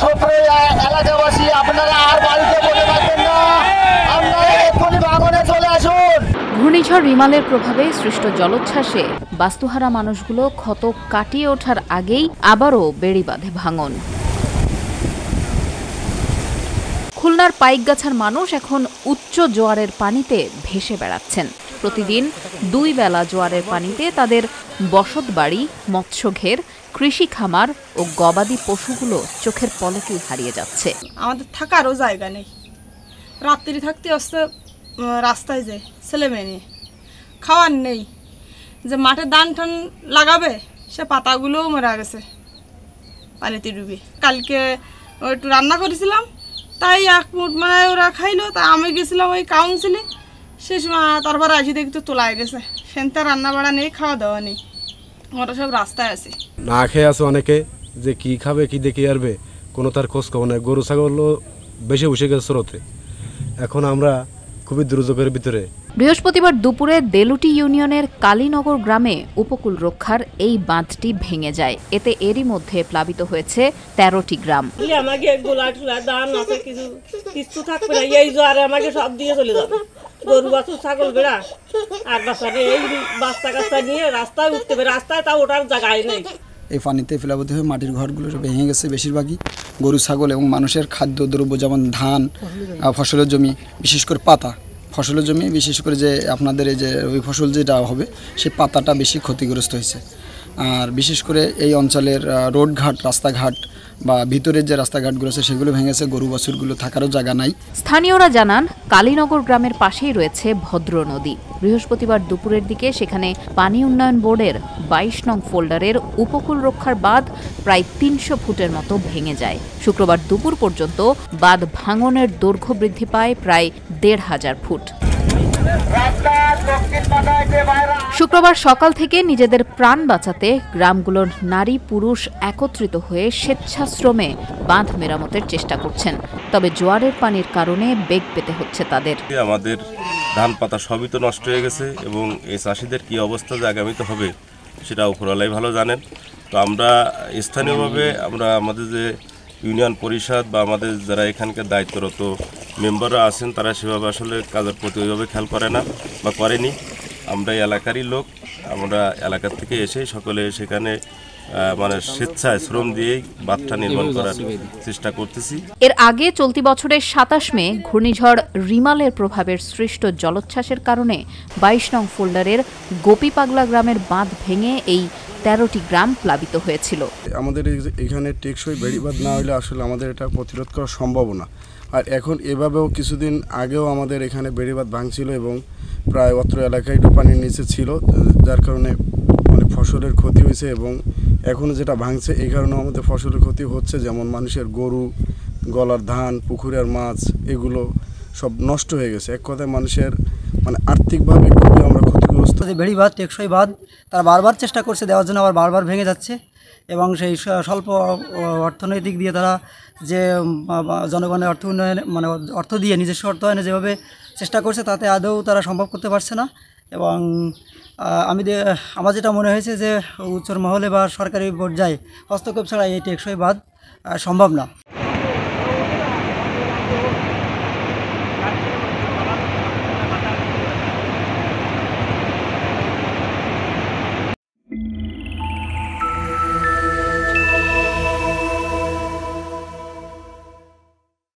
সুপ্রিয় এলাকাবাসী, আপনারা আর বাড়িতে বসে থাকবেন না, আপনারা এক্ষুনি ভাঙনে চলে আসুন। ঘূর্ণিঝড় রিমালের প্রভাবে সৃষ্ট জলোচ্ছ্বাসে বাস্তুহারা মানুষগুলো ক্ষত কাটিয়ে ওঠার আগেই আবারও বেড়ি বাঁধে ভাঙন। খুলনার পাইকগাছার মানুষ এখন উচ্চ জোয়ারের পানিতে ভেসে বেড়াচ্ছেন। প্রতিদিন 2 বেলা জোয়ারের পানিতে তাদের বসতবাড়ি, মৎস্যঘের, কৃষি খামার ও গবাদি পশুগুলো চোখের পলকেই হারিয়ে যাচ্ছে। আমাদের থাকারও জায়গা নেই, রাত্রি থাকতে আসতে রাস্তায় যায় ছেলে মেয়ে নিয়ে, খাওয়ার নেই, যে মাঠে ধান টান লাগাবে সে পাতাগুলোও মারা গেছে পানিতে ডুবে। কালকে একটু রান্না করেছিলাম, তাই 1 মুঠ মানে ওরা খাইলো, তাই আমি গেছিলাম ওই কাউন্সিলে, সে সময় তারপর আসি দেখতে তোলায় গেছে, সেনতে রান্না বাড়া নেই, খাওয়া দাওয়া নেই, ওরা সব রাস্তায় আছে। না খেয়ে আছে অনেকে, যে কি খাবে কি দেখে আসবে কোনো তার খোঁজ খবর নেই। গরু ছাগলও বেশি বসে গেছে স্রোতে। এখন আমরা খুবই দুর্যোগের ভিতরে। বৃহস্পতিবার দুপুরে দেলুটি ইউনিয়নের কালীনগর গ্রামে উপকূল রক্ষার এই বাঁধটি ভেঙে যায়। এতে এরই মধ্যে প্লাবিত হয়েছে 13টি গ্রাম। আমাকে দান আছে, কিছু থাকবে না, এই জোয়ারে আমাকে সব দিয়ে চলে যাবে। গরু বাছুর ছাগল বেড়া আর বাচ্চা এই বাচ্চা কাচ্চা নিয়ে রাস্তায় উঠতে হবে, রাস্তায় তা ওঠার জায়গায় নেই। এই পানিতে প্লাবিত হয়ে মাটির ঘরগুলো ভেঙে গেছে বেশিরভাগই। গরু ছাগল এবং মানুষের খাদ্যদ্রব্য যেমন ধান, ফসলের জমি, বিশেষ করে পাতা ফসলের জমি, বিশেষ করে যে আপনাদের এই যে ওই ফসল যেটা হবে সেই পাতাটা বেশি ক্ষতিগ্রস্ত হয়েছে। আর বিশেষ করে এই অঞ্চলের রোডঘাট, রাস্তাঘাট বা ভিতরের যে রাস্তাঘাটগুলো আছে সেগুলো ভেঙেছে, গরু বাছুরগুলো থাকারও জায়গা নাই। স্থানীয়রা জানান, কালীনগর গ্রামের পাশেই রয়েছে ভদ্র নদী। বৃহস্পতিবার দুপুরের দিকে সেখানে পানি উন্নয়ন বোর্ডের 22 নং ফোল্ডারের উপকূল রক্ষার বাঁধ প্রায় 300 ফুটের মতো ভেঙে যায়। শুক্রবার দুপুর পর্যন্ত বাঁধ ভাঙনের দৈর্ঘ্য বৃদ্ধি পায় প্রায় 1,500 ফুট। শুক্রবার সকাল থেকে নিজেদের প্রাণ বাঁচাতে গ্রামগুলোর নারী পুরুষ একত্রিত হয়ে স্বেচ্ছাশ্রমে বাঁধ মেরামতের চেষ্টা করছেন। তবে জোয়ারের পানির কারণে বেগ পেতে হচ্ছে তাদের। আমাদের ধান পাতা সবই তো নষ্ট হয়ে গেছে এবং এই চাষিদের কি অবস্থা যে আগামীতে হবে সেটা উপরওয়ালাই ভালো জানেন। তো আমরা স্থানীয়ভাবে আমাদের যে ইউনিয়ন পরিষদ বা আমাদের যারা এখানকার দায়িত্বরত মেম্বাররা আছেন তারা সেভাবে আসলে কাজের প্রতি ওইভাবে খেয়াল করে না বা করেনি। আমরা এলাকারই লোক, আমরা এলাকার থেকে এসে সকলে সেখানে মানে স্বেচ্ছায় শ্রম দিয়েই বাঁধটা নির্মাণ করার চেষ্টা করতেছি। এর আগে চলতি বছরের 27 মে ঘূর্ণিঝড় রিমালের প্রভাবের সৃষ্ট জলোচ্ছ্বাসের কারণে 22 নং ফোল্ডারের গোপীপাগলা গ্রামের বাঁধ ভেঙে এই 13টি গ্রাম প্লাবিত হয়েছিল। আমাদের এখানে টেকসই বেড়িবাঁধ না হলে আসলে আমাদের এটা প্রতিরোধ করা সম্ভব না। আর এখন এভাবেও কিছুদিন আগেও আমাদের এখানে বেড়িবাঁধ ভাঙছিল এবং প্রায় অত্র এলাকায় পানির নিচে ছিল, যার কারণে অনেক ফসলের ক্ষতি হয়েছে এবং এখনও যেটা ভাঙছে এই কারণেও আমাদের ফসলের ক্ষতি হচ্ছে, যেমন মানুষের গরু, গলার ধান, পুকুরের মাছ এগুলো সব নষ্ট হয়ে গেছে। এক কথায় মানুষের মানে আর্থিকভাবে খুবই আমরা ক্ষতিগ্রস্ত। বেড়িবাঁধ টেকসই বাঁধ তারা বারবার চেষ্টা করছে দেওয়ার জন্য, আবার বারবার ভেঙে যাচ্ছে এবং সেই স্বল্প অর্থনৈতিক দিয়ে তারা যে জনগণের অর্থ উন্নয়নে মানে অর্থ দিয়ে নিজস্ব অর্থায়নে যেভাবে চেষ্টা করছে তাতে আদৌ তারা সম্ভব করতে পারছে না। এবং আমার যেটা মনে হয়েছে যে উচ্চ মহলে বা সরকারি পর্যায়ে হস্তক্ষেপ ছাড়া এই টেকসই বাঁধ সম্ভব না।